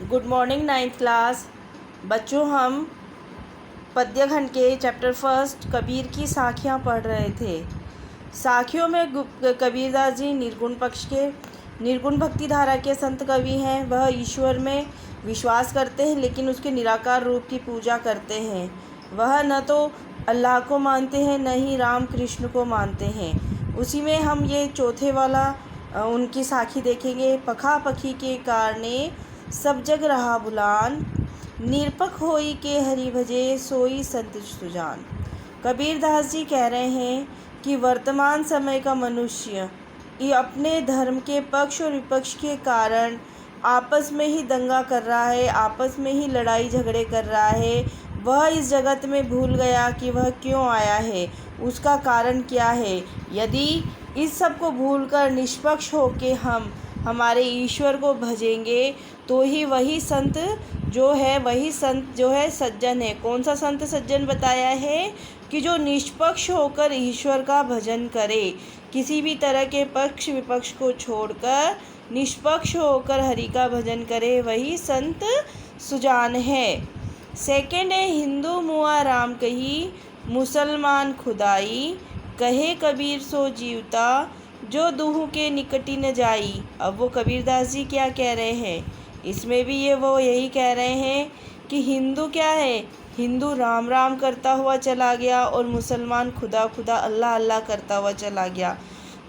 Good morning ninth class बच्चों। हम पद्य खंड के चैप्टर फर्स्ट कबीर की साखियाँ पढ़ रहे थे। साखियों में कबीरदास जी निर्गुण भक्ति धारा के संत कवि हैं। वह ईश्वर में विश्वास करते हैं लेकिन उसके निराकार रूप की पूजा करते हैं। वह न तो अल्लाह को मानते हैं न ही राम कृष्ण को मानते हैं। उसी में हम ये चौथे वाला उनकी साखी देखेंगे। पखा पखी के कारणे सब जग रहा बुलान, निरपख होई के हरि भजे सोई संत सुजान। कबीरदास जी कह रहे हैं कि वर्तमान समय का मनुष्य ये अपने धर्म के पक्ष और विपक्ष के कारण आपस में ही दंगा कर रहा है, आपस में ही लड़ाई झगड़े कर रहा है। वह इस जगत में भूल गया कि वह क्यों आया है, उसका कारण क्या है। यदि इस सब को भूलकर निष्पक्ष होकर हम हमारे ईश्वर को भजेंगे तो ही वही संत जो है सज्जन है। कौन सा संत सज्जन बताया है कि जो निष्पक्ष होकर ईश्वर का भजन करे, किसी भी तरह के पक्ष विपक्ष को छोड़कर निष्पक्ष होकर हरि का भजन करे, वही संत सुजान है। सेकंड है हिंदू मुआ राम कही, मुसलमान खुदाई, कहे कबीर सो जीवता, जो दूह के निकटी न जाई। अब वो कबीरदास जी क्या कह रहे हैं, इसमें भी वो यही कह रहे हैं कि हिंदू क्या है, हिंदू राम राम करता हुआ चला गया और मुसलमान खुदा खुदा अल्लाह अल्लाह करता हुआ चला गया।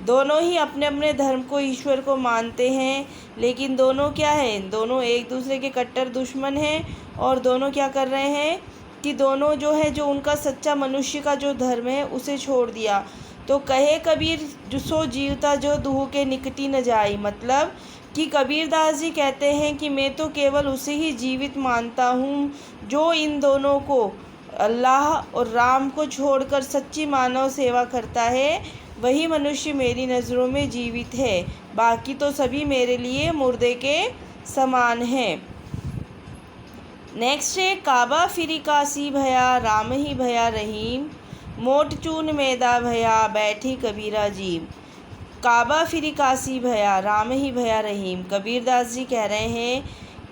दोनों ही अपने अपने धर्म को ईश्वर को मानते हैं, लेकिन दोनों क्या है, दोनों एक दूसरे के कट्टर दुश्मन हैं। और दोनों क्या कर रहे हैं कि दोनों जो है जो उनका सच्चा मनुष्य का जो धर्म है उसे छोड़ दिया। तो कहे कबीर जो सो जीवता, जो दूह के निकटी न जाई। मतलब कि कबीरदास जी कहते हैं कि मैं तो केवल उसे ही जीवित मानता हूँ जो इन दोनों को, अल्लाह और राम को छोड़कर सच्ची मानव सेवा करता है। वही मनुष्य मेरी नज़रों में जीवित है, बाकी तो सभी मेरे लिए मुर्दे के समान हैं। नेक्स्ट है काबा फिरी काशी भया, राम ही भया रहीम, मोट चून मैदा भया, बैठी कबीरा जी। काबा फिरी काशी भया, राम ही भया रहीम। कबीरदास जी कह रहे हैं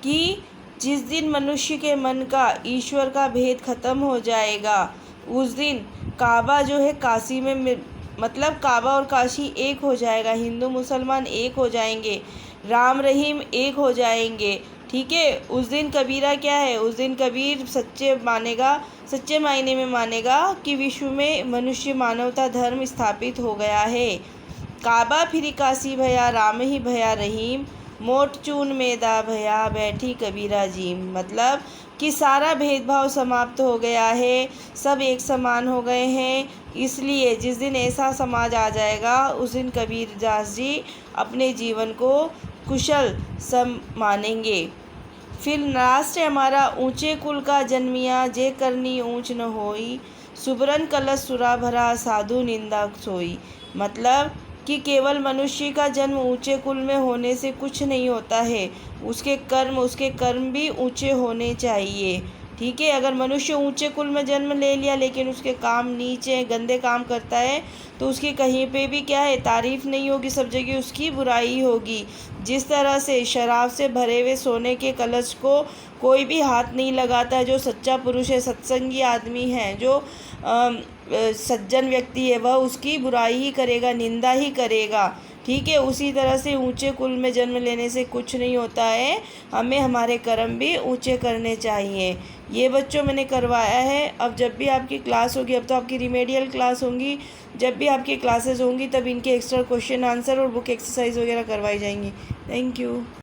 कि जिस दिन मनुष्य के मन का ईश्वर का भेद खत्म हो जाएगा, उस दिन काबा जो है काशी में, मतलब काबा और काशी एक हो जाएगा, हिंदू मुसलमान एक हो जाएंगे, राम रहीम एक हो जाएंगे। ठीक है, उस दिन कबीरा क्या है, उस दिन कबीर सच्चे मायने में मानेगा कि विश्व में मनुष्य मानवता धर्म स्थापित हो गया है। काबा फिरी काशी भया, राम ही भया रहीम, मोट चून मैदा भया, बैठी कबीरा जी। मतलब कि सारा भेदभाव समाप्त हो गया है, सब एक समान हो गए हैं। इसलिए जिस दिन ऐसा समाज आ जाएगा उस दिन कबीरदास जी अपने जीवन को कुशल सम मानेंगे। फिर लास्ट है हमारा ऊंचे कुल का जन्मिया, जे करनी ऊंच न होई, सुबरन कलश सुरा भरा, साधु निंदा सोई। मतलब कि केवल मनुष्य का जन्म ऊंचे कुल में होने से कुछ नहीं होता है, उसके कर्म भी ऊंचे होने चाहिए। ठीक है, अगर मनुष्य ऊंचे कुल में जन्म ले लिया लेकिन उसके काम नीचे गंदे काम करता है तो उसकी कहीं पे भी क्या है, तारीफ नहीं होगी, सब जगह उसकी बुराई होगी। जिस तरह से शराब से भरे हुए सोने के कलश को कोई भी हाथ नहीं लगाता है, जो सच्चा पुरुष है, सत्संगी आदमी है, जो सज्जन व्यक्ति है, वह उसकी बुराई ही करेगा, निंदा ही करेगा। ठीक है, उसी तरह से ऊंचे कुल में जन्म लेने से कुछ नहीं होता है, हमें हमारे कर्म भी ऊंचे करने चाहिए। ये बच्चों मैंने करवाया है। अब जब भी आपकी क्लास होगी, अब तो आपकी रिमेडियल क्लास होंगी, जब भी आपकी क्लासेस होंगी तब इनके एक्स्ट्रा क्वेश्चन आंसर और बुक एक्सरसाइज वगैरह करवाई जाएंगी। Thank you.